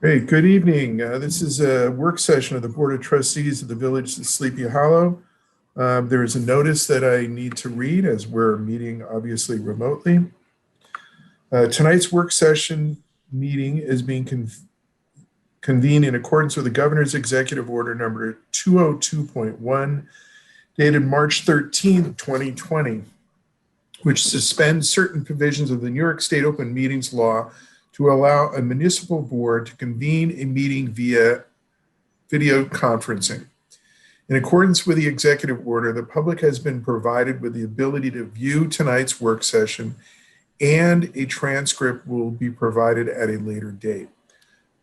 Hey, good evening. This is a work session of the Board of Trustees of the Village of Sleepy Hollow. There is a notice that I need to read as we're meeting obviously remotely. Tonight's work session meeting is being convened in accordance with the Governor's Executive Order number 202.1 dated March 13th, 2020, which suspends certain provisions of the New York State Open Meetings Law to allow a municipal board to convene a meeting via video conferencing. In accordance with the executive order, the public has been provided with the ability to view tonight's work session, and a transcript will be provided at a later date.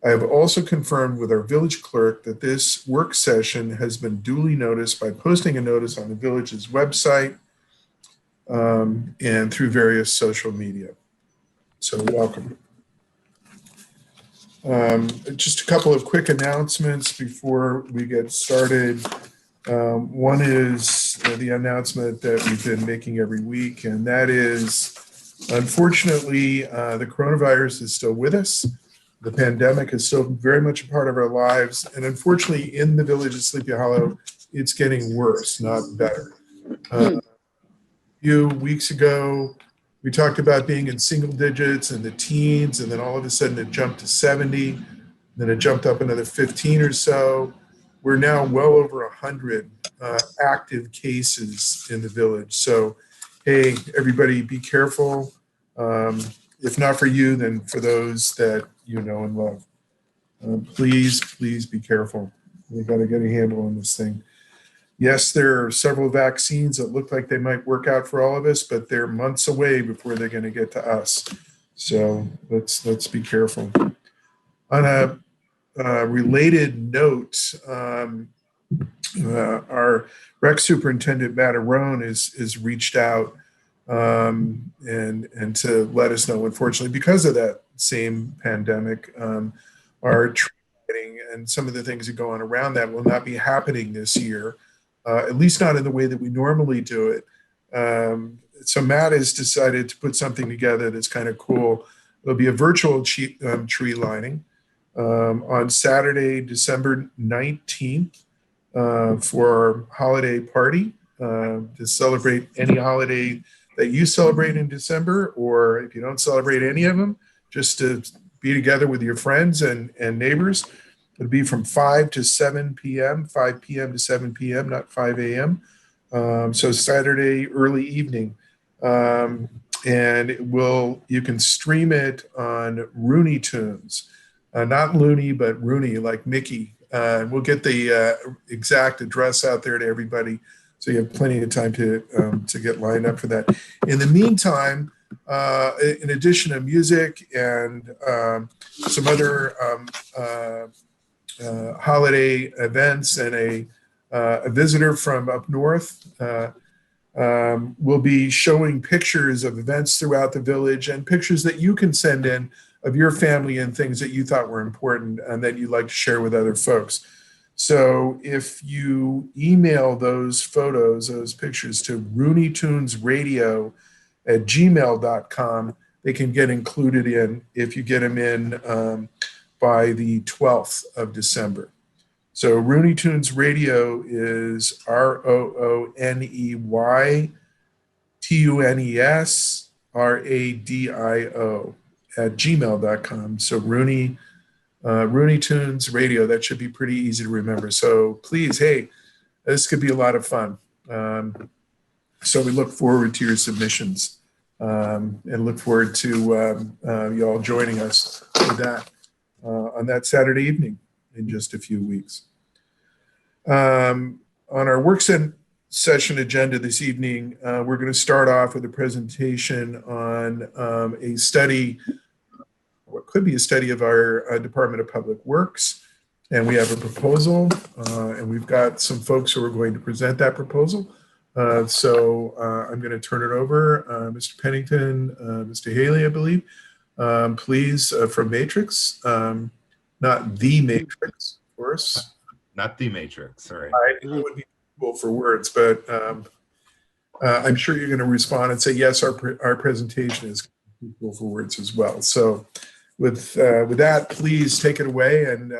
I have also confirmed with our village clerk that this work session has been duly noticed by posting a notice on the village's website and through various social media. So welcome. Just a couple of quick announcements before we get started. One is the announcement that we've been making every week, and that is, unfortunately, the coronavirus is still with us. The pandemic is still very much a part of our lives, and unfortunately, in the village of Sleepy Hollow, it's getting worse, not better. A few weeks ago, we talked about being in single digits and the teens, and then all of a sudden it jumped to 70, then it jumped up another 15 or so. We're now well over 100 active cases in the village. So, hey, everybody, be careful. If not for you, then for those that you know and love. Please be careful. We got to get a handle on this thing. Yes, there are several vaccines that look like they might work out for all of us, but they're months away before they're going to get to us. So let's be careful. On a related note, our rec superintendent Matt Arone is reached out and to let us know, unfortunately, because of that same pandemic, our training and some of the things that go on around that will not be happening this year. At least not in the way that we normally do it. So Matt has decided to put something together that's kind of cool. There'll be a virtual tree lining on Saturday, December 19th for our holiday party to celebrate any holiday that you celebrate in December, or if you don't celebrate any of them, just to be together with your friends and neighbors. It'll be from 5 to 7 p.m., 5 p.m. to 7 p.m., not 5 a.m. So Saturday early evening. And you can stream it on Rooney Tunes. Not Looney, but Rooney, like Mickey. We'll get the exact address out there to everybody, so you have plenty of time to get lined up for that. In the meantime, in addition to music and some other holiday events and a visitor from up north will be showing pictures of events throughout the village and pictures that you can send in of your family and things that you thought were important and that you'd like to share with other folks. So if you email those photos, those pictures to rooneytunesradio@gmail.com, they can get included in if you get them in by the 12th of December. So Rooney Tunes Radio is ROONEYTUNESRADIO@gmail.com. So Rooney Tunes Radio, that should be pretty easy to remember. So please, hey, this could be a lot of fun. So we look forward to your submissions and look forward to you all joining us for that on that Saturday evening in just a few weeks. On our work session agenda this evening, we're going to start off with a presentation on a study, what could be a study of our Department of Public Works. And we have a proposal, and we've got some folks who are going to present that proposal. So I'm going to turn it over, Mr. Pennington, Mr. Haley, I believe. Please, from Matrix, not the Matrix, of course. Not the Matrix, all right. I would be cool for words, but I'm sure you're going to respond and say, yes, our presentation is cool for words as well. So with that, please take it away, and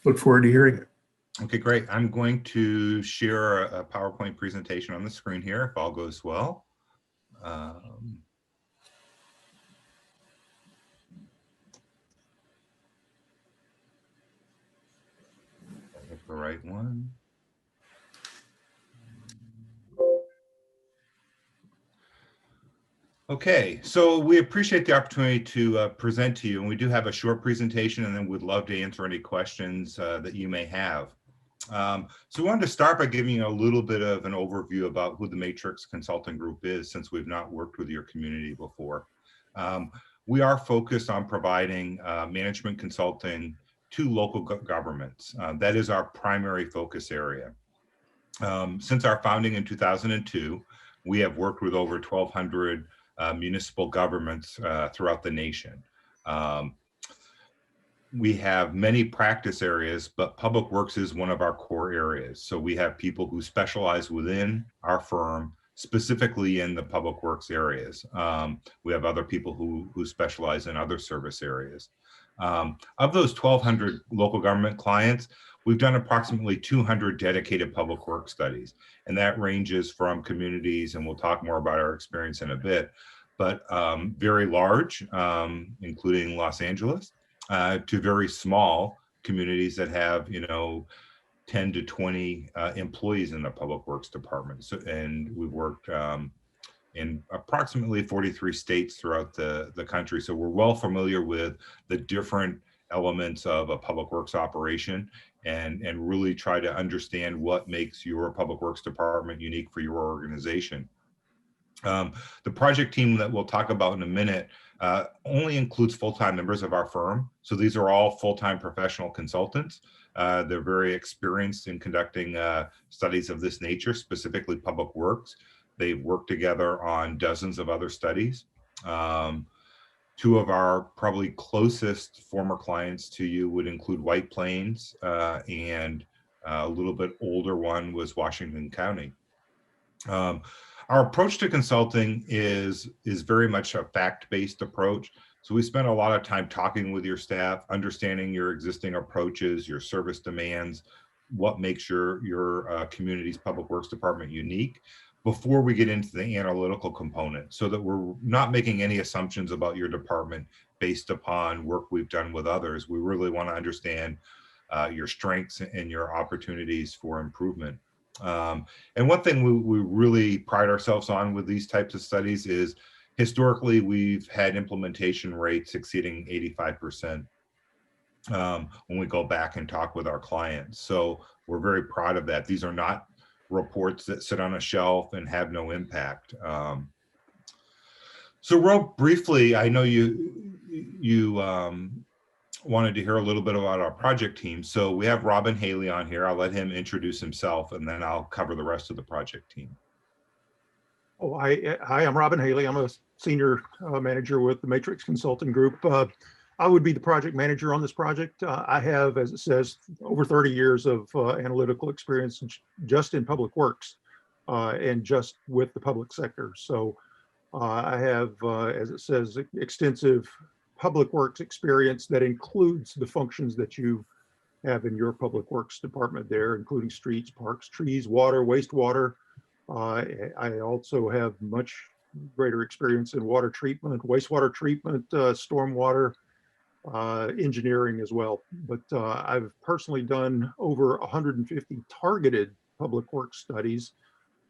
look forward to hearing it. Okay, great. I'm going to share a PowerPoint presentation on the screen here if all goes well. Pick the right one. Okay, so we appreciate the opportunity to present to you, and we do have a short presentation, and then we'd love to answer any questions that you may have. So we wanted to start by giving you a little bit of an overview about who the Matrix Consulting Group is, since we've not worked with your community before. We are focused on providing management consulting to local governments. That is our primary focus area. Since our founding in 2002, we have worked with over 1,200 municipal governments throughout the nation. We have many practice areas, but public works is one of our core areas. So we have people who specialize within our firm, specifically in the public works areas. We have other people who specialize in other service areas. Of those 1,200 local government clients, we've done approximately 200 dedicated public works studies. And that ranges from communities, and we'll talk more about our experience in a bit, but very large, including Los Angeles, to very small communities that have, 10 to 20 employees in the public works department. So, and we've worked in approximately 43 states throughout the country. So we're well familiar with the different elements of a public works operation, and really try to understand what makes your public works department unique for your organization. The project team that we'll talk about in a minute only includes full-time members of our firm. So these are all full-time professional consultants. They're very experienced in conducting studies of this nature, specifically public works. They've worked together on dozens of other studies. Two of our probably closest former clients to you would include White Plains, and a little bit older one was Washington County. Our approach to consulting is very much a fact-based approach. So we spend a lot of time talking with your staff, understanding your existing approaches, your service demands, what makes your community's public works department unique, before we get into the analytical component, so that we're not making any assumptions about your department based upon work we've done with others. We really want to understand your strengths and your opportunities for improvement. And one thing we really pride ourselves on with these types of studies is, historically, we've had implementation rates exceeding 85% when we go back and talk with our clients. So we're very proud of that. These are not reports that sit on a shelf and have no impact. So real briefly, I know you wanted to hear a little bit about our project team. So we have Robin Haley on here. I'll let him introduce himself, and then I'll cover the rest of the project team. Oh, hi, I'm Robin Haley. I'm a senior manager with the Matrix Consulting Group. I would be the project manager on this project. I have, as it says, over 30 years of analytical experience just in public works and just with the public sector. So I have, as it says, extensive public works experience that includes the functions that you have in your public works department there, including streets, parks, trees, water, wastewater. I also have much greater experience in water treatment, wastewater treatment, stormwater, engineering as well. But I've personally done over 150 targeted public works studies,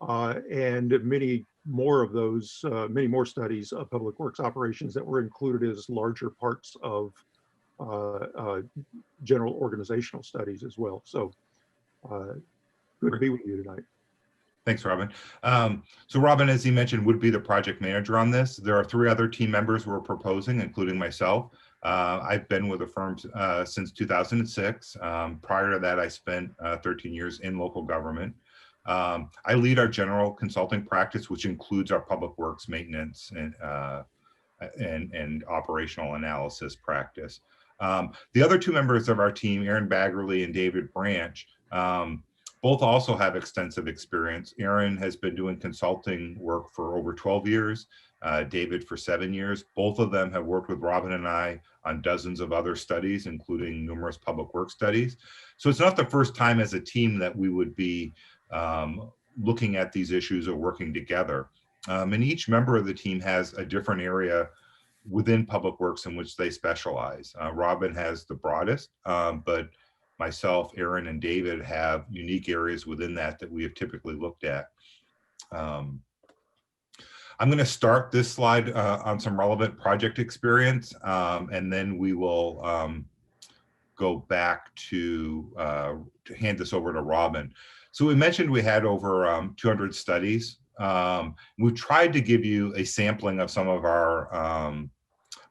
and many more of those, many more studies of public works operations that were included as larger parts of general organizational studies as well. So good to be with you tonight. Thanks, Robin. So Robin, as he mentioned, would be the project manager on this. There are 3 other team members we're proposing, including myself. I've been with the firm since 2006. Prior to that, I spent 13 years in local government. I lead our general consulting practice, which includes our public works maintenance and operational analysis practice. The other 2 members of our team, Aaron Baggerly and David Branch, both also have extensive experience. Aaron has been doing consulting work for over 12 years. David for 7 years. Both of them have worked with Robin and I on dozens of other studies, including numerous public works studies. So it's not the first time as a team that we would be looking at these issues or working together. And each member of the team has a different area within public works in which they specialize. Robin has the broadest, but myself, Aaron, and David have unique areas within that we have typically looked at. I'm going to start this slide on some relevant project experience, and then we will go back to hand this over to Robin. So we mentioned we had over 200 studies. We tried to give you a sampling of some of our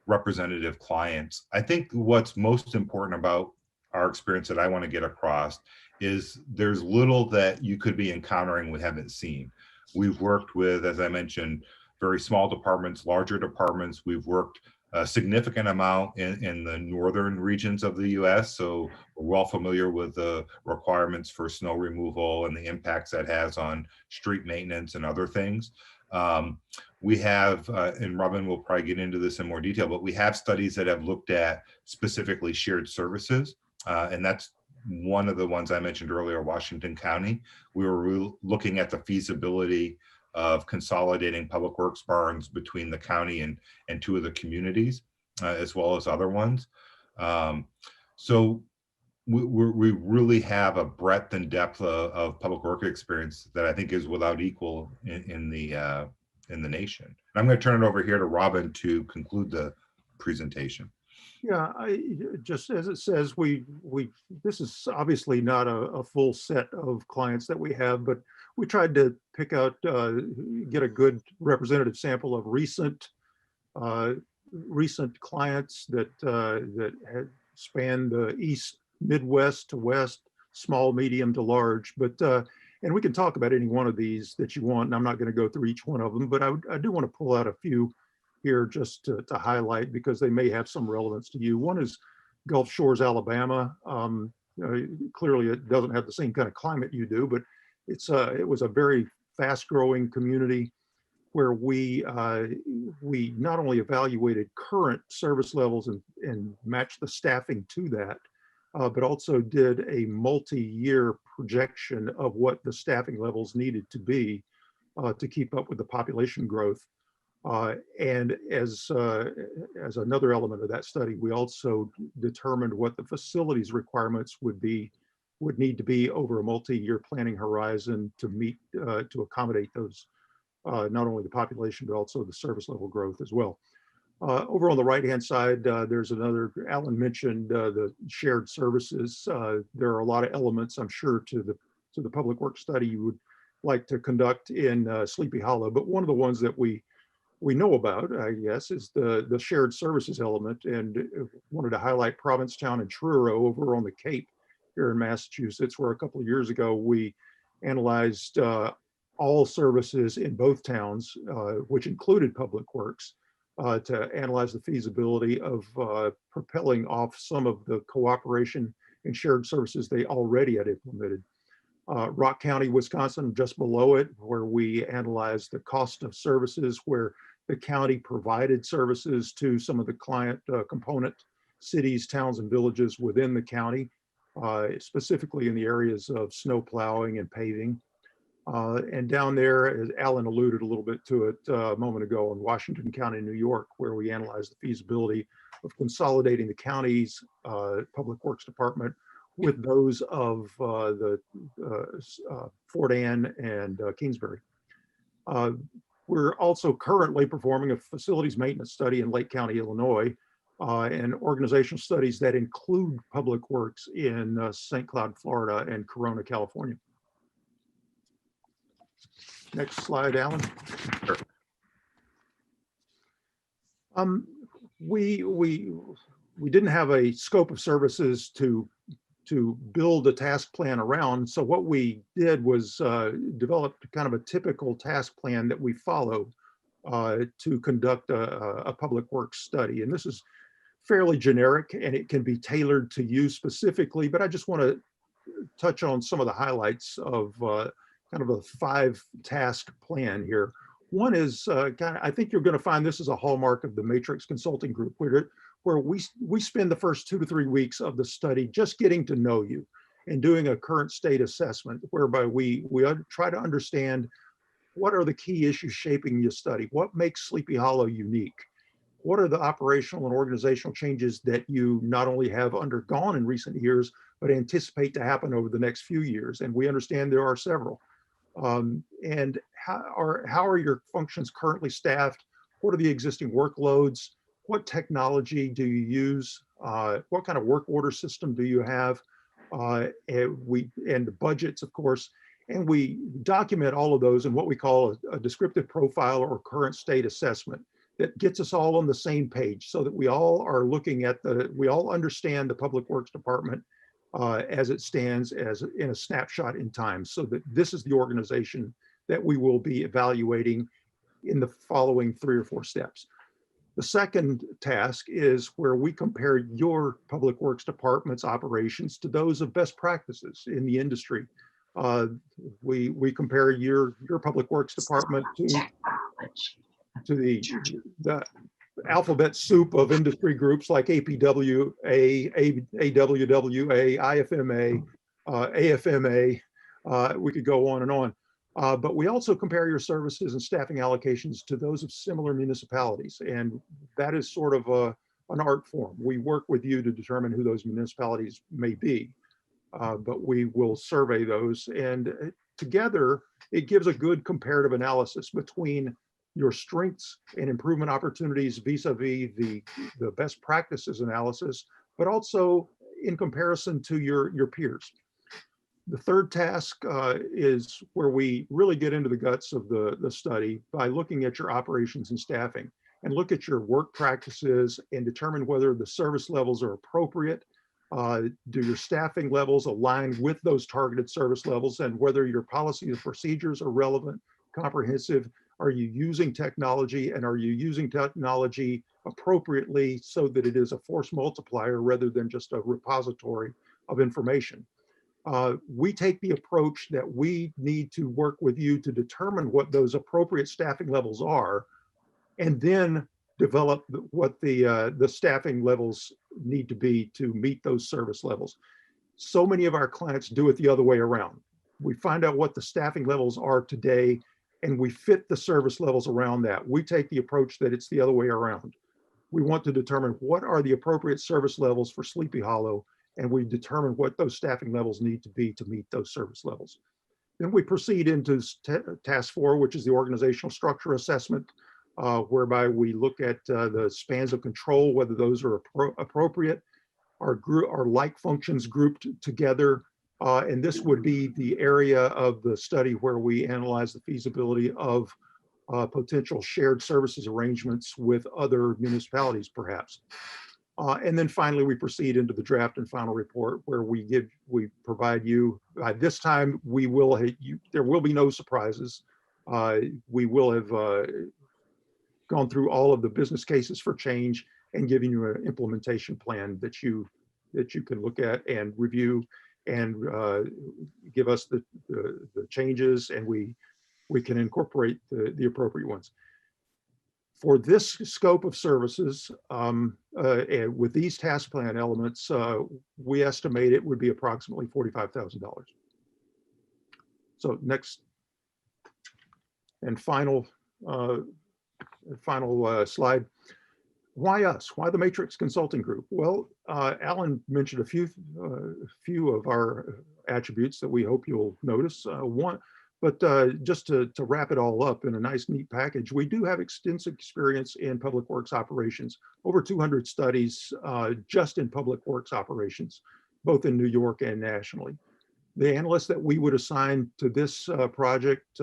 representative clients. I think what's most important about our experience that I want to get across is there's little that you could be encountering we haven't seen. We've worked with, as I mentioned, very small departments, larger departments. We've worked a significant amount in the northern regions of the US. So we're well familiar with the requirements for snow removal and the impacts that has on street maintenance and other things. We have, and Robin will probably get into this in more detail, but we have studies that have looked at specifically shared services. And that's one of the ones I mentioned earlier, Washington County. We were looking at the feasibility of consolidating public works barns between the county and two of the communities, as well as other ones. So we really have a breadth and depth of public work experience that I think is without equal in the nation. And I'm going to turn it over here to Robin to conclude the presentation. Yeah, just as it says, this is obviously not a full set of clients that we have, but we tried to pick out, get a good representative sample of recent clients that had spanned the East, Midwest to West, small, medium to large. But and we can talk about any one of these that you want, and I'm not going to go through each one of them, but I do want to pull out a few here just to highlight because they may have some relevance to you. One is Gulf Shores, Alabama. Clearly it doesn't have the same kind of climate you do, but it was a very fast-growing community where we not only evaluated current service levels and matched the staffing to that, but also did a multi-year projection of what the staffing levels needed to be to keep up with the population growth. And as another element of that study, we also determined what the facilities requirements would need to be over a multi-year planning horizon to meet, to accommodate those, not only the population, but also the service level growth as well. Over on the right-hand side, there's another, Alan mentioned the shared services. There are a lot of elements, I'm sure, to the public works study you would like to conduct in Sleepy Hollow, but one of the ones that we know about, I guess, is the shared services element, and wanted to highlight Provincetown and Truro over on the Cape here in Massachusetts, where a couple of years ago we analyzed all services in both towns, which included public works, to analyze the feasibility of propelling off some of the cooperation and shared services they already had implemented. Rock County, Wisconsin, just below it, where we analyzed the cost of services, where the county provided services to some of the client component cities, towns, and villages within the county, specifically in the areas of snow plowing and paving. And down there, as Alan alluded a little bit to it a moment ago, in Washington County, New York, where we analyzed the feasibility of consolidating the county's public works department with those of the Fort Anne and Kingsbury. We're also currently performing a facilities maintenance study in Lake County, Illinois, and organizational studies that include public works in St. Cloud, Florida, and Corona, California. Next slide, Alan. Sure. We didn't have a scope of services to build a task plan around. So what we did was develop kind of a typical task plan that we follow to conduct a public works study. And this is fairly generic and it can be tailored to you specifically, but I just want to touch on some of the highlights of kind of a 5-task plan here. One is I think you're going to find this is a hallmark of the Matrix Consulting Group, where we spend the first 2 to 3 weeks of the study just getting to know you and doing a current state assessment, whereby we try to understand what are the key issues shaping your study, what makes Sleepy Hollow unique, what are the operational and organizational changes that you not only have undergone in recent years, but anticipate to happen over the next few years. And we understand there are several. And how are your functions currently staffed? What are the existing workloads? What technology do you use? What kind of work order system do you have? And the budgets, of course. And we document all of those in what we call a descriptive profile or current state assessment that gets us all on the same page, so that we all are looking at we all understand the Public Works Department as it stands as in a snapshot in time, so that this is the organization that we will be evaluating in the following 3 or 4 steps. The second task is where we compare your Public Works Department's operations to those of best practices in the industry. We compare your Public Works Department to the alphabet soup of industry groups like APWA, AWWA, IFMA, AFMA. We could go on and on. But we also compare your services and staffing allocations to those of similar municipalities. And that is sort of an art form. We work with you to determine who those municipalities may be, but we will survey those. And together, it gives a good comparative analysis between your strengths and improvement opportunities vis-a-vis the best practices analysis, but also in comparison to your peers. The third task is where we really get into the guts of the study by looking at your operations and staffing, and look at your work practices and determine whether the service levels are appropriate. Do your staffing levels align with those targeted service levels, and whether your policies and procedures are relevant, comprehensive. Are you using technology, and are you using technology appropriately so that it is a force multiplier rather than just a repository of information? We take the approach that we need to work with you to determine what those appropriate staffing levels are, and then develop what the staffing levels need to be to meet those service levels. So many of our clients do it the other way around. We find out what the staffing levels are today, and we fit the service levels around that. We take the approach that it's the other way around. We want to determine what are the appropriate service levels for Sleepy Hollow, and we determine what those staffing levels need to be to meet those service levels. Then we proceed into task 4, which is the organizational structure assessment, whereby we look at the spans of control, whether those are appropriate, our like functions grouped together. And this would be the area of the study where we analyze the feasibility of potential shared services arrangements with other municipalities, perhaps. And then finally, we proceed into the draft and final report, where we provide you. This time, there will be no surprises. We will have gone through all of the business cases for change and giving you an implementation plan that you can look at and review, and give us the changes, and we can incorporate the appropriate ones. For this scope of services, with these task plan elements, we estimate it would be approximately $45,000. So next and final slide. Why us? Why the Matrix Consulting Group? Well, Alan mentioned a few of our attributes that we hope you'll notice. Just to wrap it all up in a nice, neat package, we do have extensive experience in public works operations, over 200 studies just in public works operations, both in New York and nationally. The analysts that we would assign to this project,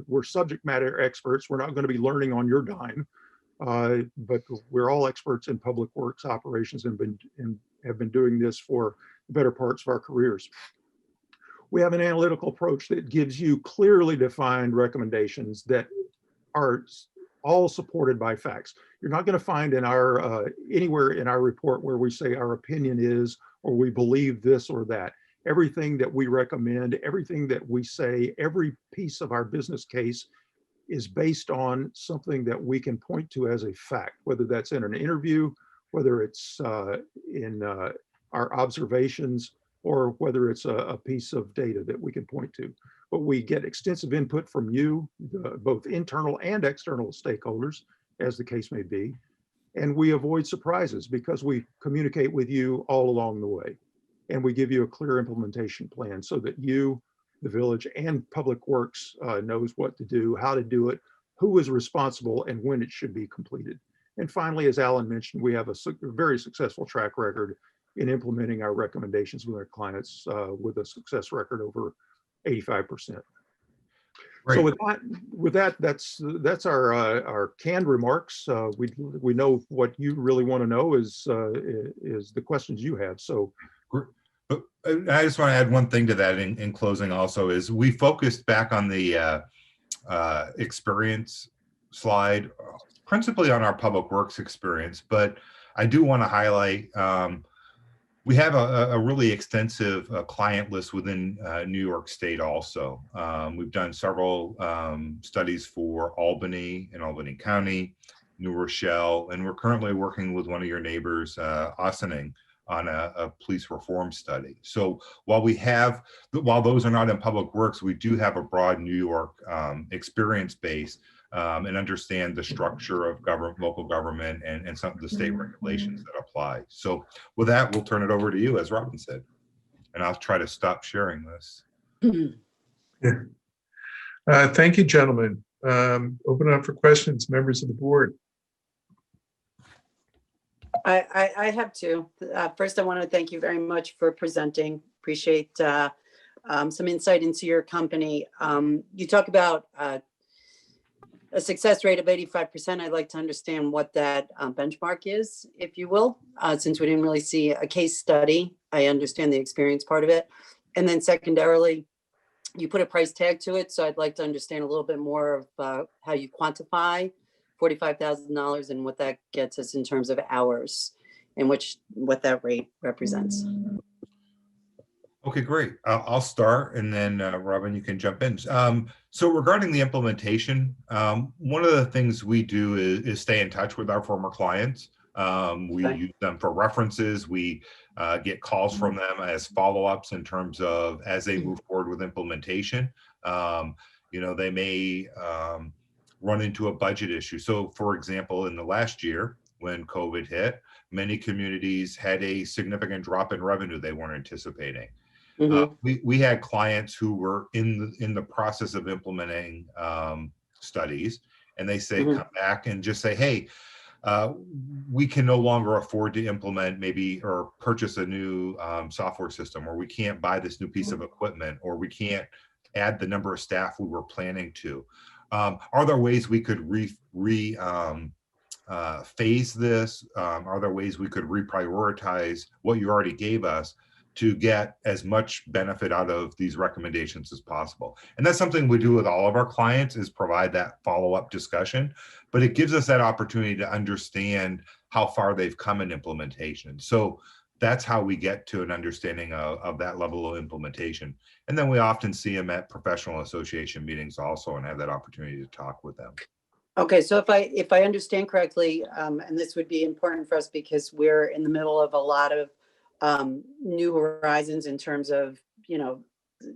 we're subject matter experts. We're not going to be learning on your dime. But we're all experts in public works operations and have been doing this for the better parts of our careers. We have an analytical approach that gives you clearly defined recommendations that are all supported by facts. You're not going to find in anywhere in our report where we say our opinion is, or we believe this or that. Everything that we recommend, everything that we say, every piece of our business case is based on something that we can point to as a fact, whether that's in an interview, whether it's in our observations, or whether it's a piece of data that we can point to. But we get extensive input from you, both internal and external stakeholders, as the case may be. And we avoid surprises because we communicate with you all along the way. And we give you a clear implementation plan so that you, the village, and Public Works knows what to do, how to do it, who is responsible, and when it should be completed. And finally, as Alan mentioned, we have a very successful track record in implementing our recommendations with our clients with a success record over 85%. Great. So with that, that's our canned remarks. We know what you really want to know is the questions you have. So. I just want to add one thing to that in closing also is we focused back on the experience slide, principally on our Public Works experience, but I do want to highlight we have a really extensive client list within New York State also. We've done several studies for Albany and Albany County, New Rochelle, and we're currently working with one of your neighbors, Ossining, on a police reform study. So while those are not in Public Works, we do have a broad New York experience base and understand the structure of local government and some of the state regulations that apply. So with that, we'll turn it over to you, as Robin said, and I'll try to stop sharing this. Yeah. Thank you, gentlemen. Open up for questions, members of the board. I have two. First, I want to thank you very much for presenting. Appreciate some insight into your company. You talk about a success rate of 85%. I'd like to understand what that benchmark is, if you will, since we didn't really see a case study. I understand the experience part of it. And then secondarily, you put a price tag to it. So I'd like to understand a little bit more of how you quantify $45,000 and what that gets us in terms of hours and what that rate represents. Okay, great. I'll start, and then Robin, you can jump in. So regarding the implementation, one of the things we do is stay in touch with our former clients. We use them for references. We get calls from them as follow-ups in terms of as they move forward with implementation. They may run into a budget issue. So for example, in the last year when COVID hit, many communities had a significant drop in revenue they weren't anticipating. We had clients who were in the process of implementing studies, and they say, come back and just say, hey, we can no longer afford to implement maybe or purchase a new software system, or we can't buy this new piece of equipment, or we can't add the number of staff we were planning to. Are there ways we could phase this? Are there ways we could reprioritize what you already gave us to get as much benefit out of these recommendations as possible? And that's something we do with all of our clients, is provide that follow-up discussion, but it gives us that opportunity to understand how far they've come in implementation. So that's how we get to an understanding of that level of implementation. And then we often see them at professional association meetings also and have that opportunity to talk with them. Okay, so if I understand correctly, and this would be important for us because we're in the middle of a lot of new horizons in terms of,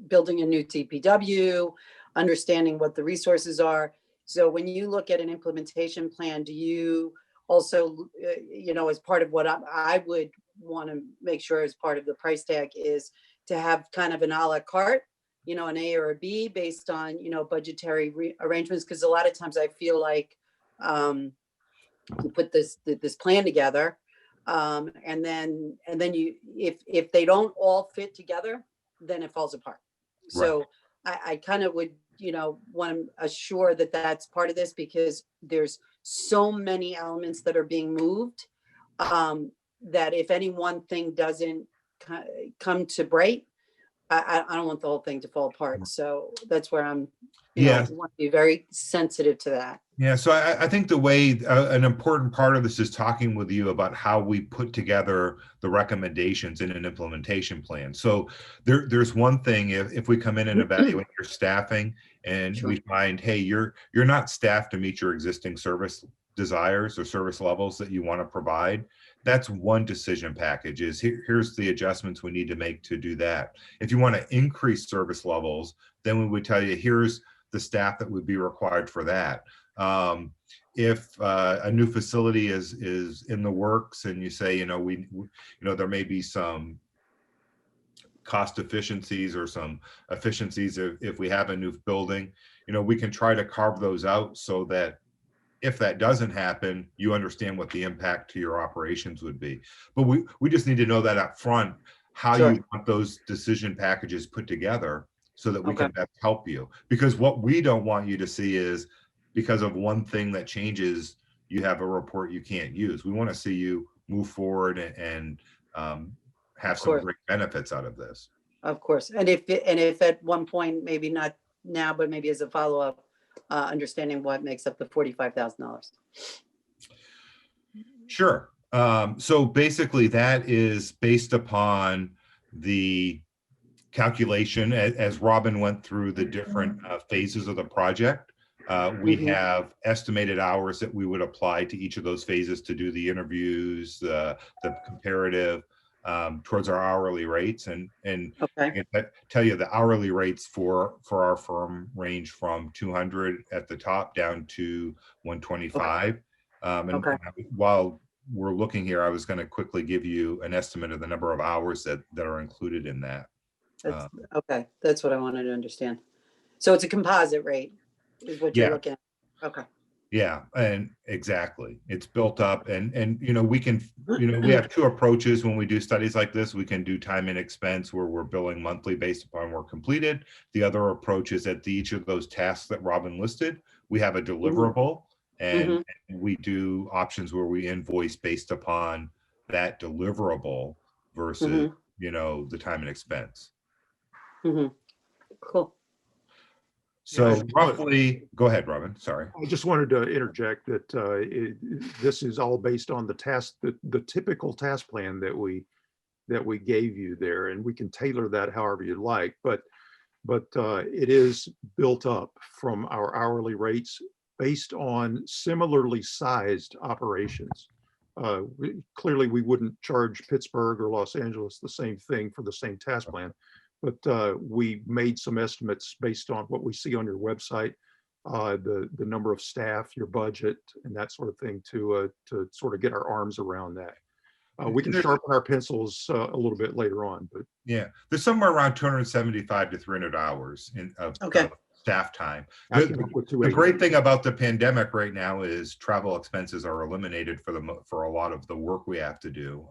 building a new TPW, understanding what the resources are. So when you look at an implementation plan, do you also, as part of what I would want to make sure as part of the price tag is to have kind of an a la carte, an A or a B based on, budgetary arrangements? Because a lot of times I feel like you put this plan together, and then you, if they don't all fit together, then it falls apart. Right. So I kind of would, want to assure that that's part of this, because there's so many elements that are being moved, that if any one thing doesn't come to break, I don't want the whole thing to fall apart. So that's where I'm, I want to be very sensitive to that. Yeah, so I think the way an important part of this is talking with you about how we put together the recommendations in an implementation plan. So there's one thing, if we come in and evaluate your staffing and Sure. we find, hey, you're not staffed to meet your existing service desires or service levels that you want to provide. That's one decision package, is here's the adjustments we need to make to do that. If you want to increase service levels, then we would tell you, here's the staff that would be required for that. If a new facility is in the works, and you say, there may be some cost efficiencies or some efficiencies if we have a new building, we can try to carve those out so that if that doesn't happen, you understand what the impact to your operations would be. But we just need to know that up front, how Sure. you want those decision packages put together so that we Okay. can best help you. Because what we don't want you to see is, because of one thing that changes, you have a report you can't use. We want to see you move forward and have Of some course. great benefits out of this. Of course. And if at one point, maybe not now, but maybe as a follow-up, understanding what makes up the $45,000. Sure. So basically that is based upon the calculation, as Robin went through the different phases of the project. We Mhm. have estimated hours that we would apply to each of those phases to do the interviews, the comparative, towards our hourly rates. And Okay. I tell you, the hourly rates for our firm range from 200 at the top down to 125. And Okay. while we're looking here, I was going to quickly give you an estimate of the number of hours that are included in that. That's okay. That's what I wanted to understand. So it's a composite rate is what you're Yeah. looking at. Okay. Yeah, and exactly. It's built up, and we can, we have two approaches when we do studies like this. We can do time and expense, where we're billing monthly based upon work completed. The other approach is at each of those tasks that Robin listed, we have a deliverable, and we do options where we invoice based upon that deliverable versus, the time and expense. Cool. So Yeah, roughly, go ahead, Robin. Sorry. I just wanted to interject that this is all based on the task, the typical task plan that we gave you there, and we can tailor that however you like. But it is built up from our hourly rates based on similarly sized operations. Clearly, we wouldn't charge Pittsburgh or Los Angeles the same thing for the same task plan, but we made some estimates based on what we see on your website, the number of staff, your budget, and that sort of thing to sort of get our arms around that. We can sharpen our pencils a little bit later on, but yeah, there's somewhere around 275 to 300 hours of staff time. The great thing about the pandemic right now is travel expenses are eliminated for a lot of the work we have to do.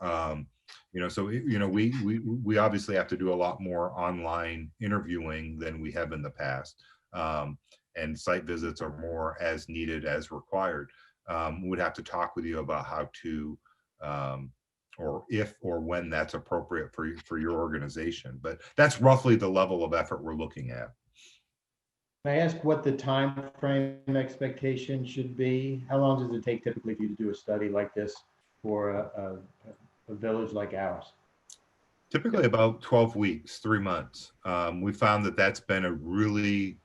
So we obviously have to do a lot more online interviewing than we have in the past, and site visits are more as needed as required. We'd have to talk with you about how to, or if or when that's appropriate for your organization. But that's roughly the level of effort we're looking at. Can I ask what the time frame expectation should be? How long does it take typically for you to do a study like this for a village like ours? Typically about 12 weeks, 3 months. We found that that's been a really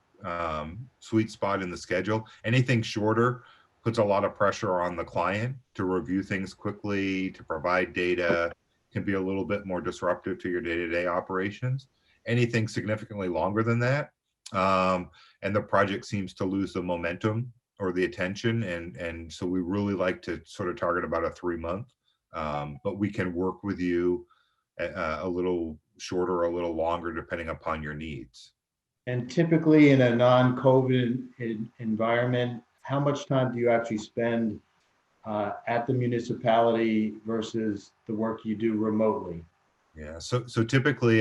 sweet spot in the schedule. Anything shorter puts a lot of pressure on the client to review things quickly, to provide data, can be a little bit more disruptive to your day-to-day operations. Anything significantly longer than that, and the project seems to lose the momentum or the attention, and so we really like to sort of target about a 3 month, but we can work with you a little shorter or a little longer depending upon your needs. And typically in a non-COVID environment, how much time do you actually spend at the municipality versus the work you do remotely? Yeah, so typically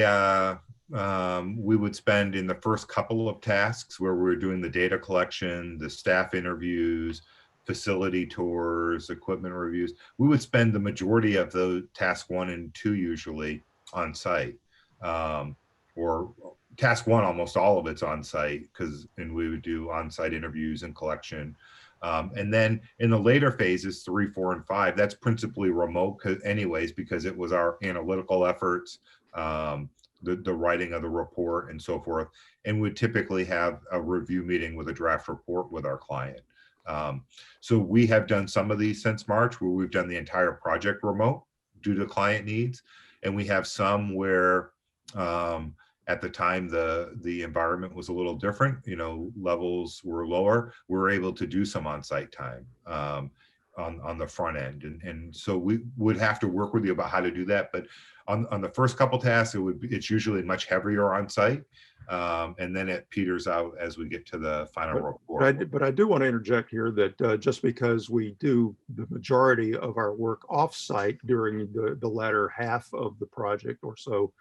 we would spend in the first couple of tasks where we're doing the data collection, the staff interviews, facility tours, equipment reviews. We would spend the majority of the task 1 and 2 usually on site, or task 1, almost all of it's on site, and we would do on-site interviews and collection. And then in the later phases, 3, 4, and 5, that's principally remote anyways, because it was our analytical efforts, the writing of the report and so forth, and would typically have a review meeting with a draft report with our client. So we have done some of these since March, where we've done the entire project remote due to client needs, and we have some where at the time the environment was a little different, levels were lower. We were able to do some on-site time on the front end, and so we would have to work with you about how to do that. But on the first couple tasks, it's usually much heavier on site, and then it peters out as we get to the final report. But I do want to interject here that just because we do the majority of our work off-site during the latter half of the project or so,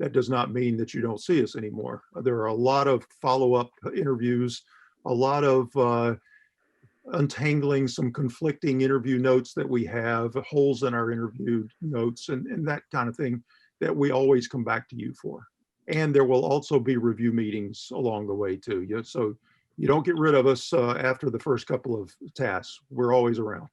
that does not mean that you don't see us anymore. There are a lot of follow-up interviews, a lot of untangling some conflicting interview notes that we have, holes in our interview notes, and that kind of thing that we always come back to you for. And there will also be review meetings along the way too. So you don't get rid of us after the first couple of tasks. We're always around.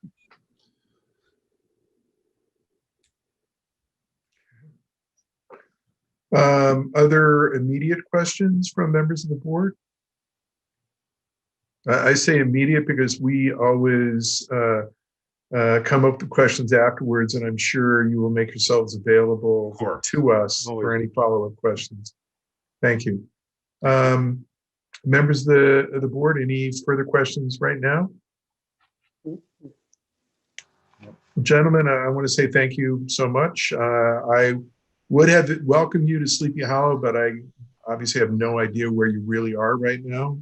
Other immediate questions from members of the board? I say immediate because we always come up with questions afterwards, and I'm sure you will make yourselves available to us for any follow-up questions. Thank you. Members of the board, any further questions right now? Gentlemen, I want to say thank you so much. I would have welcomed you to Sleepy Hollow, but I obviously have no idea where you really are right now.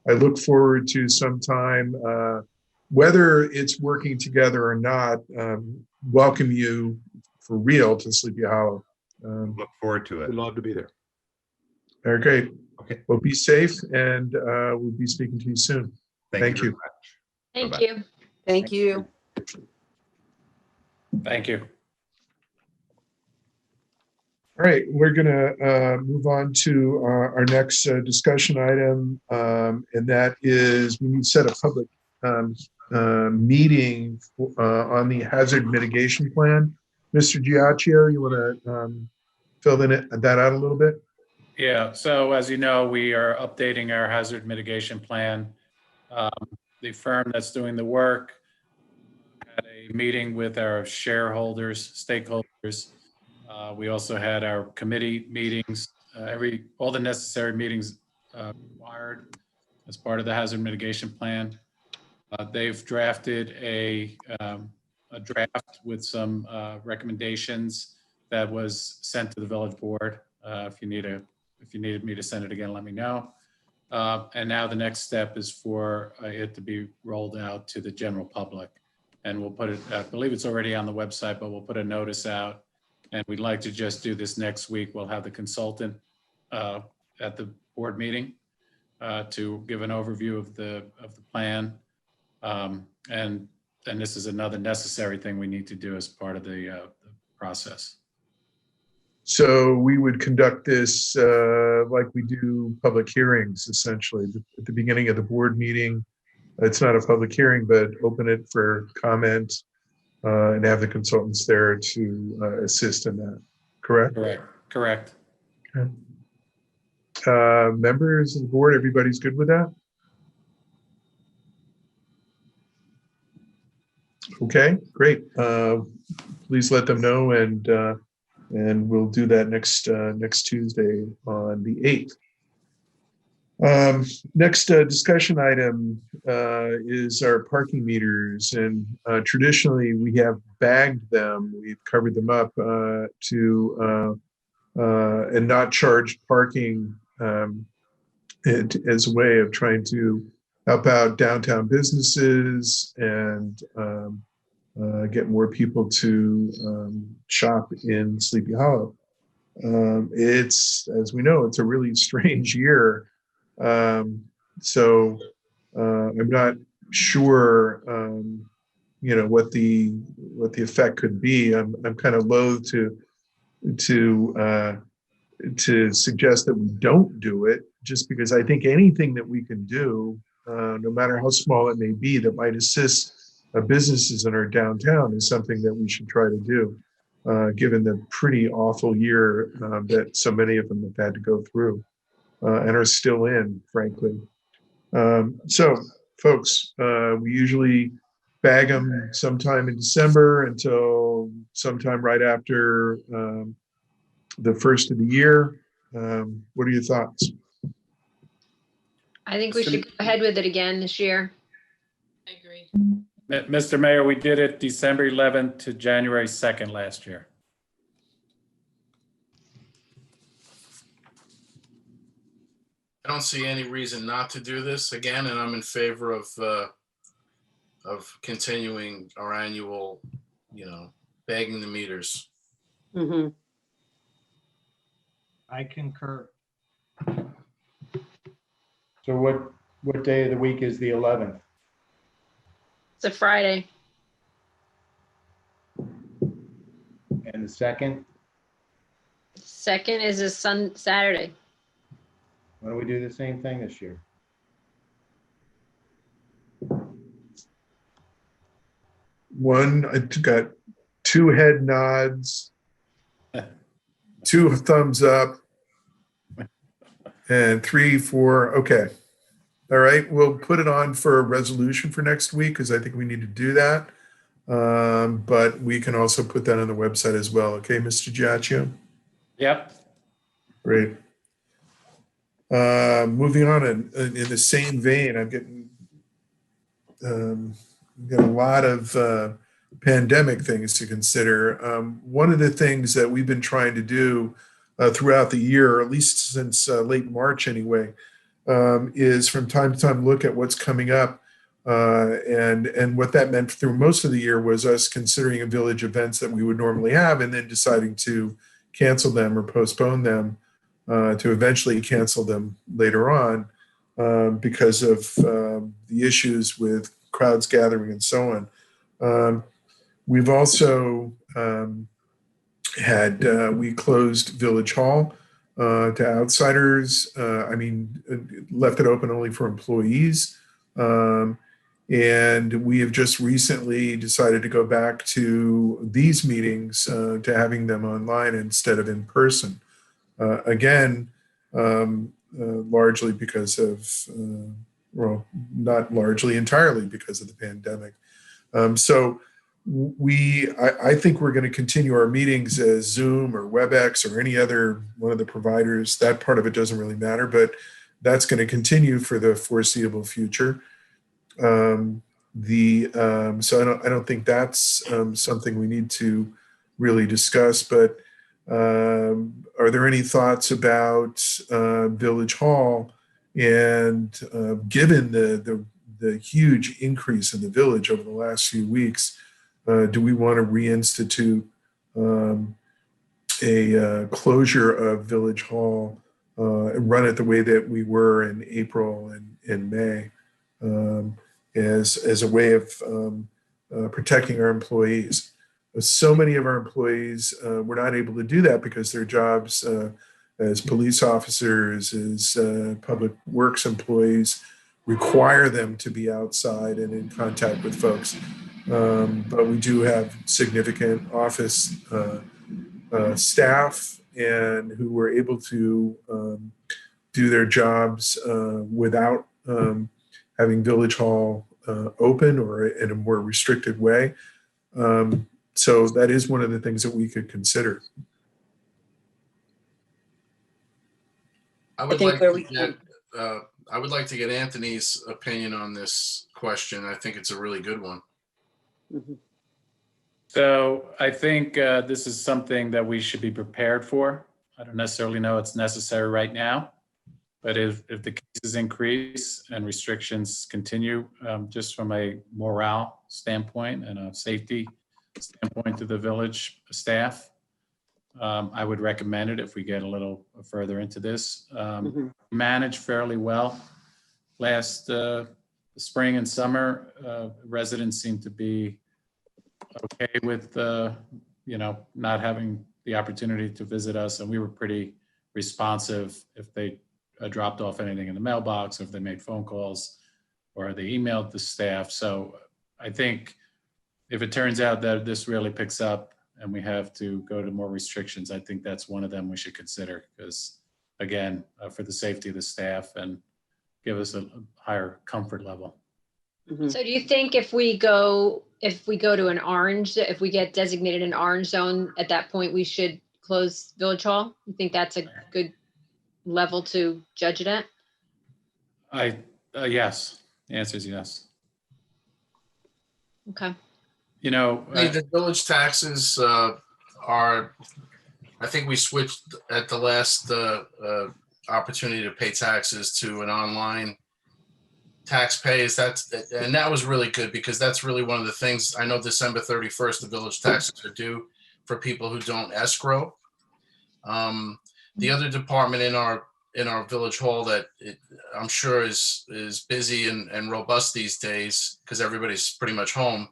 I look forward to some time, whether it's working together or not, welcome you for real to Sleepy Hollow. Look forward to it. We'd love to be there. All right, great. Okay. Well, be safe, and we'll be speaking to you soon. Thank you. Thank Bye-bye. you. Thank you. Thank you. All right, we're going to move on to our next discussion item, and that is we need to set a public meeting on the hazard mitigation plan. Mr. Giacchio, you want to fill that out a little bit? Yeah, so as you know, we are updating our hazard mitigation plan. The firm that's doing the work had a meeting with our shareholders, stakeholders. We also had our committee meetings, all the necessary meetings required as part of the hazard mitigation plan. They've drafted a draft with some recommendations that was sent to the village board. If you needed me to send it again, let me know. And now the next step is for it to be rolled out to the general public. And we'll put it, I believe it's already on the website, but we'll put a notice out. And we'd like to just do this next week. We'll have the consultant at the board meeting to give an overview of the plan. And this is another necessary thing we need to do as part of the process. So we would conduct this like we do public hearings, essentially. At the beginning of the board meeting, it's not a public hearing, but open it for comment and have the consultants there to assist in that, correct? Correct. Okay. Members of the board, everybody's good with that? Okay, great. Please let them know, and we'll do that next Tuesday on the 8th. Next discussion item is our parking meters, and traditionally we have bagged them. We've covered them up to and not charged parking as a way of trying to help out downtown businesses and get more people to shop in Sleepy Hollow. It's, as we know, it's a really strange year. So I'm not sure, what the effect could be. I'm kind of loath to suggest that we don't do it, just because I think anything that we can do, no matter how small it may be, that might assist businesses in our downtown is something that we should try to do. given the pretty awful year that so many of them have had to go through and are still in, frankly. So, folks, we usually bag them sometime in December until sometime right after the first of the year. What are your thoughts? I think we should go ahead with it again this year. I agree. Mr. Mayor, we did it December 11th to January 2nd last year. I don't see any reason not to do this again, and I'm in favor of continuing our annual, bagging the meters. Mm-hmm. I concur. So what day of the week is the 11th? It's a Friday. And the second? Second is a Saturday. Why don't we do the same thing this year? One, I got 2 head nods, 2 thumbs up, and 3, 4. Okay. All right. We'll put it on for a resolution for next week because I think we need to do that. But we can also put that on the website as well. Okay, Mr. Giacchio? Yep. Great. Moving on in the same vein, I'm getting got a lot of pandemic things to consider. One of the things that we've been trying to do throughout the year, or at least since late March anyway, is from time to time look at what's coming up. And what that meant through most of the year was us considering a village events that we would normally have and then deciding to cancel them or postpone them to eventually cancel them later on because of the issues with crowds gathering and so on. We've also we closed Village Hall to outsiders. Left it open only for employees. And we have just recently decided to go back to these meetings to having them online instead of in person. Again, largely because of, well, not largely, entirely because of the pandemic. So I think we're going to continue our meetings as Zoom or WebEx or any other one of the providers. That part of it doesn't really matter, but that's going to continue for the foreseeable future. So I don't think that's something we need to really discuss, but are there any thoughts about Village Hall and given the huge increase in the village over the last few weeks, do we want to reinstitute a closure of Village Hall and run it the way that we were in April and May as a way of protecting our employees? So many of our employees were not able to do that because their jobs as police officers, as public works employees, require them to be outside and in contact with folks. But we do have significant office staff and who were able to do their jobs without having Village Hall open or in a more restricted way. So that is one of the things that we could consider. I would think like where to we get, I would like to get Anthony's opinion on this question. I think it's a really good one. Mhm. So I think this is something that we should be prepared for. I don't necessarily know it's necessary right now, but if the cases increase and restrictions continue, just from a morale standpoint and a safety standpoint to the village staff, I would recommend it if we get a little further into this. Managed fairly well. Last spring and summer, residents seemed to be okay with not having the opportunity to visit us, and we were pretty responsive if they dropped off anything in the mailbox, or if they made phone calls, or they emailed the staff. So I think if it turns out that this really picks up and we have to go to more restrictions, I think that's one of them we should consider, because again, for the safety of the staff and give us a higher comfort level. Mhm. So do you think if we go to an orange, if we get designated an orange zone, at that point, we should close Village Hall? You think that's a good level to judge it at? Yes, the answer is yes. Okay. You know, The village taxes are, I think we switched at the last opportunity to pay taxes to an online tax pays. And that was really good, because that's really one of the things. I know December 31st, the village taxes are due for people who don't escrow. The other department in our village hall that I'm sure is busy and robust these days, because everybody's pretty much home,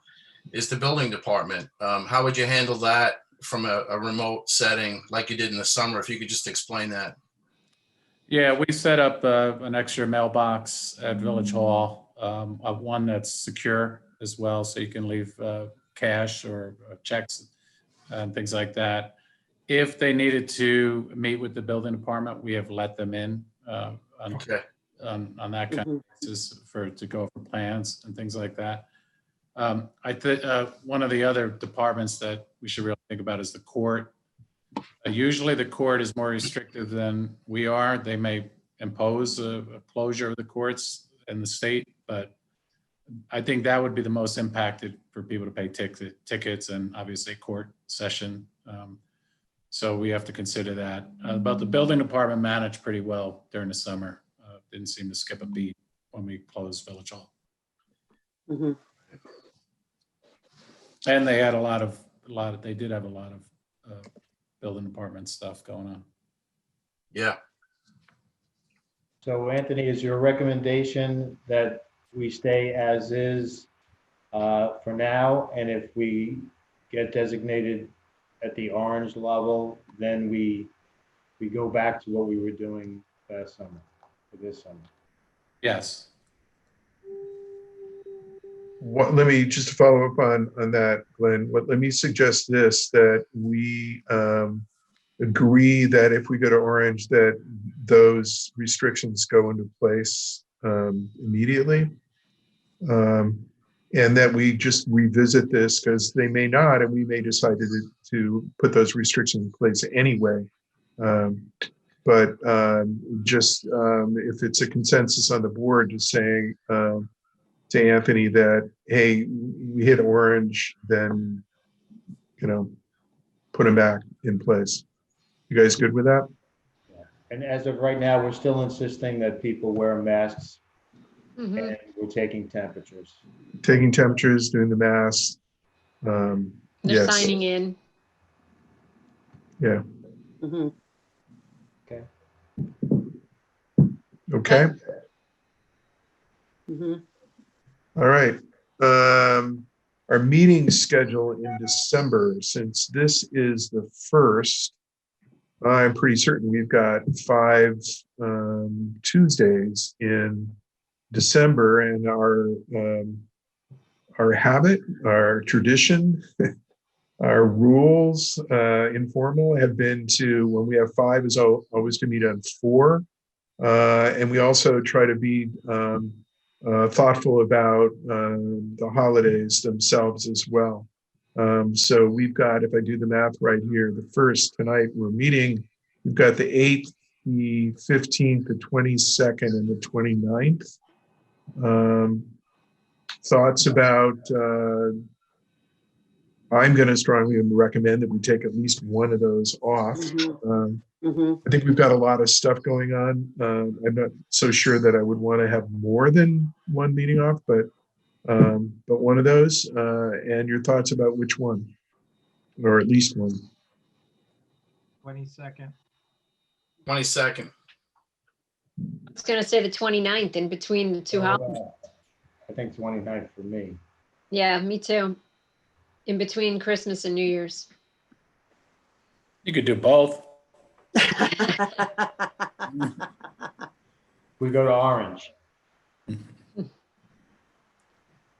is the building department. How would you handle that from a remote setting like you did in the summer? If you could just explain that. yeah, we set up an extra mailbox at Village Hall, one that's secure as well, so you can leave cash or checks and things like that. If they needed to meet with the building department, we have let them in Okay. on that kind of basis to go for plans and things like that. I think one of the other departments that we should really think about is the court. Usually the court is more restrictive than we are. They may impose a closure of the courts in the state, but I think that would be the most impacted for people to pay tickets and obviously court session. So we have to consider that. But the building department managed pretty well during the summer. Didn't seem to skip a beat when we closed Village Hall. Mhm. And they had they did have a lot of building department stuff going on. Yeah. So Anthony, is your recommendation that we stay as is for now? And if we get designated at the orange level, then we go back to what we were doing last summer, or this summer? Yes. Let me just follow up on that, Glenn. Let me suggest this, that we agree that if we go to orange, that those restrictions go into place immediately. And that we just revisit this, because they may not, and we may decide to put those restrictions in place anyway. But if it's a consensus on the board, just saying to Anthony that, hey, we hit orange, then, put them back in place. You guys good with that? Yeah. And as of right now, we're still insisting that people wear masks Mhm. and we're taking temperatures. Taking temperatures, doing the mask. They're Yes. signing in. Yeah. Mhm. Okay. Okay. Mhm. All right. Our meeting schedule in December, since this is the first, I'm pretty certain we've got 5 Tuesdays in December, and our habit, our tradition, our rules, informal, have been to, when we have 5, is always to meet on 4. And we also try to be thoughtful about the holidays themselves as well. So we've got, if I do the math right here, the first tonight we're meeting, we've got the 8th, the 15th, the 22nd, and the 29th. Thoughts about, I'm going to strongly recommend that we take at least one of those off. Mhm. I think we've got a lot of stuff going on. I'm not so sure that I would want to have more than one meeting off, but one of those. And your thoughts about which one, or at least one. 22nd. 22nd. I was gonna say the 29th in between the two holidays. I think 29th for me. Yeah, me too. In between Christmas and New Year's. You could do both. We go to orange.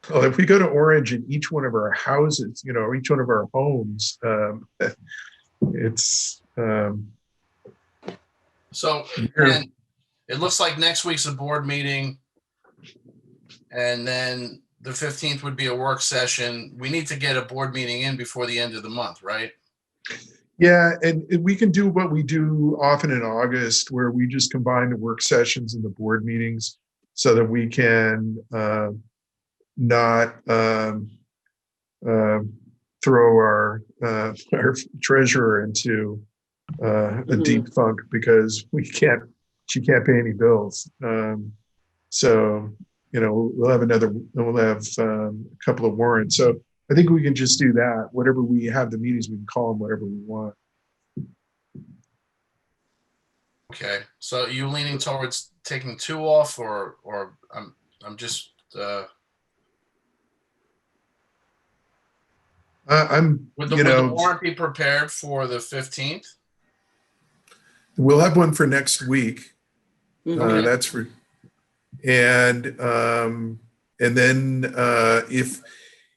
Well, if we go to Orange in each one of our houses, each one of our homes, it's So, weird. and it looks like next week's a board meeting. And then the 15th would be a work session. We need to get a board meeting in before the end of the month, right? Yeah, and we can do what we do often in August, where we just combine the work sessions and the board meetings so that we can not throw our treasurer into a deep funk because she can't pay any bills. So, we'll have a couple of warrants. So I think we can just do that. Whatever we have the meetings, we can call them whatever we want. Okay. So you leaning towards taking 2 off, or I'm just would the warrant be prepared for the 15th? We'll have one for next week. Okay. That's for, and then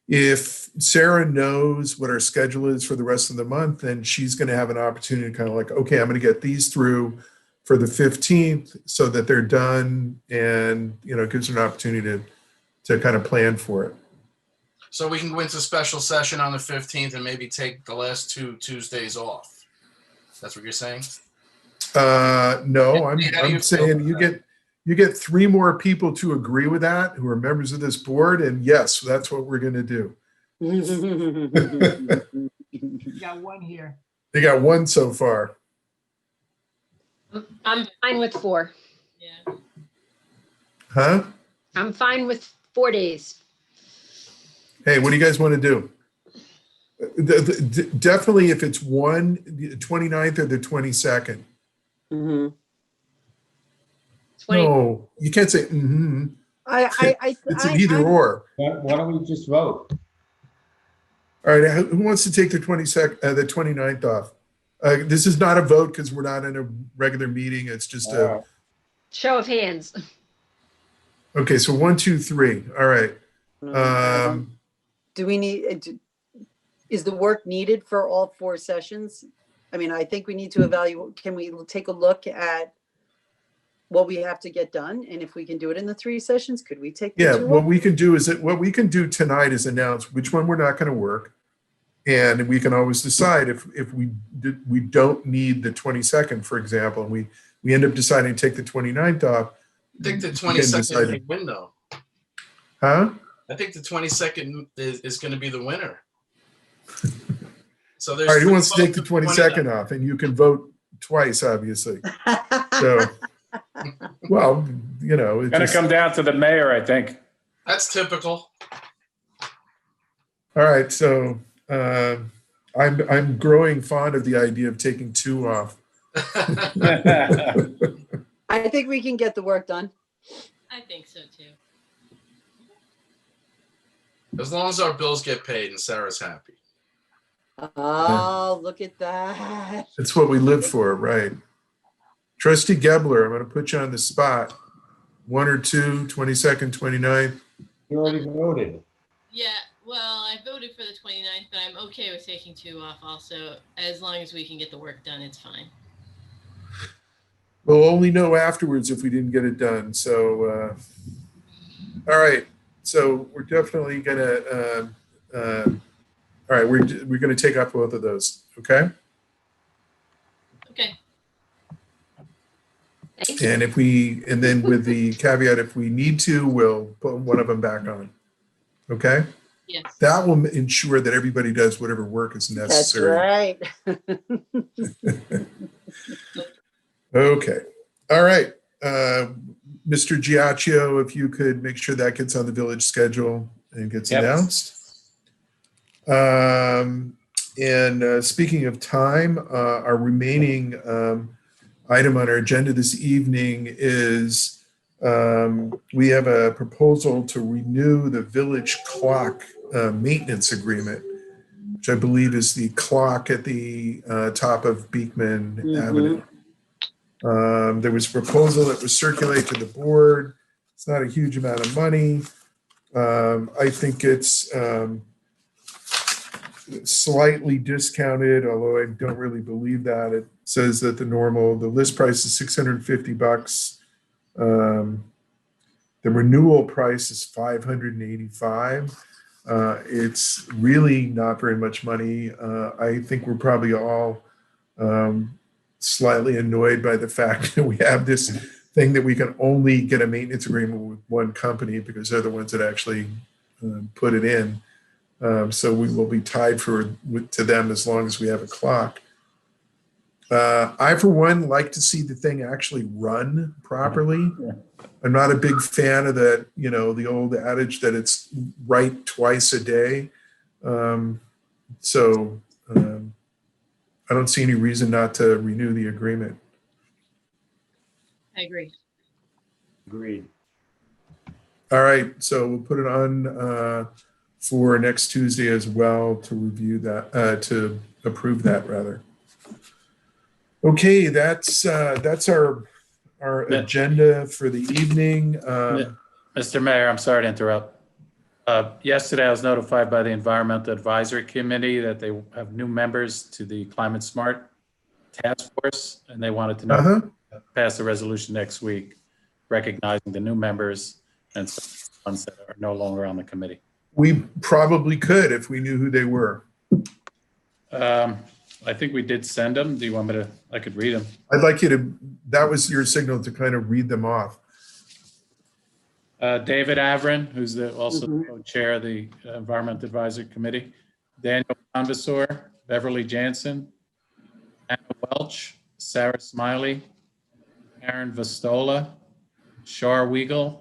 if Sarah knows what our schedule is for the rest of the month, then she's going to have an opportunity to kind of like, okay, I'm going to get these through for the 15th so that they're done, and it gives her an opportunity to kind of plan for it. So we can go into special session on the 15th and maybe take the last 2 Tuesdays off. That's what you're saying? No, How do I'm you saying feel you get 3 more people to agree with that who are members of this board, and yes, that's what we're going to do. You got 1 here. They got 1 so far. I'm fine with 4. Yeah. Huh? I'm fine with 4 days. Hey, what do you guys want to do? Definitely if it's one, the 29th or the 22nd. Mm-hmm. 20. No, you can't say, it's an either or. Why don't we just vote? All right, who wants to take the 29th off? This is not a vote because we're not in a regular meeting. It's just a, Show of hands. okay, so 1, 2, 3. All right. Do we need, is the work needed for all 4 sessions? I mean, I think we need to evaluate, can we take a look at what we have to get done? And if we can do it in the 3 sessions, could we take the 2 what off? we can do is what we can do tonight is announce which one we're not going to work. And we can always decide if we don't need the 22nd, for example, and we end up deciding to take the 29th off. I think the we can 22nd decide- may win, though. Huh? I think the 22nd is going to be the winner. So All there's right, who 3 wants to take the votes for 22nd off? And you can vote twice, obviously. So, well, it's Going to just, come down to the mayor, I think. That's typical. all right. So I'm growing fond of the idea of taking 2 off. I think we can get the work done. I think so too. As long as our bills get paid and Sarah's happy. Oh, look at that. That's what we live for, right? Trustee Gebler, I'm going to put you on the spot. 1 or 2, 22nd, 29th. You already voted. Yeah, well, I voted for the 29th, but I'm okay with taking 2 off also. As long as we can get the work done, it's fine. We'll only know afterwards if we didn't get it done. So, all right. So we're definitely gonna. All right, we're gonna take off both of those. Okay. Okay. Thank you. And then with the caveat, if we need to, we'll put one of them back on. Okay. Yes. That will ensure that everybody does whatever work is That's necessary. right. Okay. All right. Mr. Giacchio, if you could make sure that gets on the village schedule and gets Yep. announced. And speaking of time, our remaining item on our agenda this evening is we have a proposal to renew the village clock maintenance agreement, which I believe is the clock at the top of Beekman Avenue. There was a proposal that was circulated to the board. It's not a huge amount of money. I think it's slightly discounted, although I don't really believe that. It says that the list price is $650. The renewal price is $585. It's really not very much money. I think we're probably all slightly annoyed by the fact that we have this thing that we can only get a maintenance agreement with one company because they're the ones that actually put it in. So we will be tied to them as long as we have a clock. I, for one, like to see the thing actually run properly. I'm not a big fan of that, the old adage that it's right twice a day. So I don't see any reason not to renew the agreement. I agree. Agreed. All right, so we'll put it on for next Tuesday as well to review that, to approve that rather. Okay, that's our agenda for the evening. Mr. Mayor, I'm sorry to interrupt. Yesterday, I was notified by the Environmental Advisory Committee that they have new members to the Climate Smart Task Force, and they wanted to know, pass a resolution next week recognizing the new members and some ones that are no longer on the committee. We probably could if we knew who they were. I think we did send them. Do you want me to, I could read them. I'd like you to, that was your signal to kind of read them off. David Avrin, who's also the co-chair of the Environmental Advisory Committee, Daniel Convisor, Beverly Jansen, Anna Welch, Sarah Smiley, Aaron Vastola, Shar Weigel,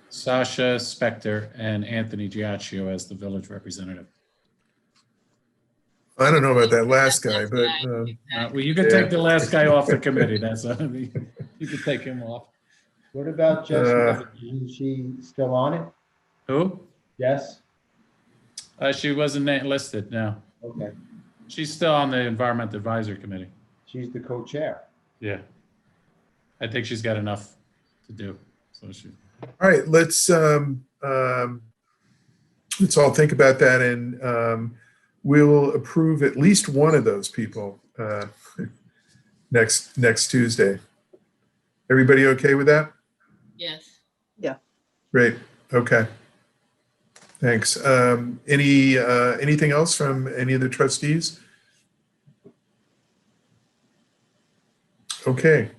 Sasha Spector, and Anthony Giacchio as the village representative. I don't know about that last guy, but Well, you can take the last guy off the committee. That's you can take him off. What about Jess? Is she still on it? Who? Yes? She wasn't listed. No, Okay. she's still on the Environmental Advisory Committee. She's the co-chair. Yeah, I think she's got enough to do. So she. all right, let's all think about that, and we'll approve at least one of those people next Tuesday. Everybody okay with that? Yes. Yeah. Great. Okay. Thanks. Anything else from any of the trustees? Okay.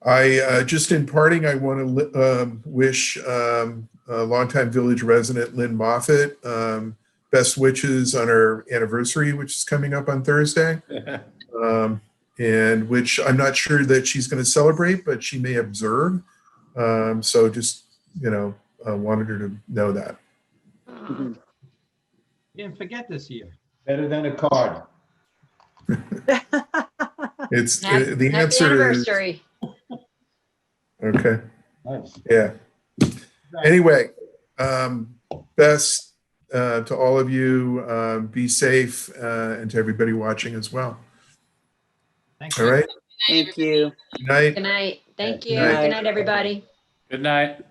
I just in parting, I want to wish longtime village resident Lynn Moffett best wishes on her anniversary, which is coming up on Thursday, and which I'm not sure that she's going to celebrate, but she may observe. So just, wanted her to know that. Didn't forget this year. Better than a card. It's the Happy answer is anniversary. okay. Nice. Yeah. Anyway, best to all of you. Be safe, and to everybody watching as well. Thank All you. right. Thank you. Good night. Good night. Thank you. Good night. Good night, everybody. Good night.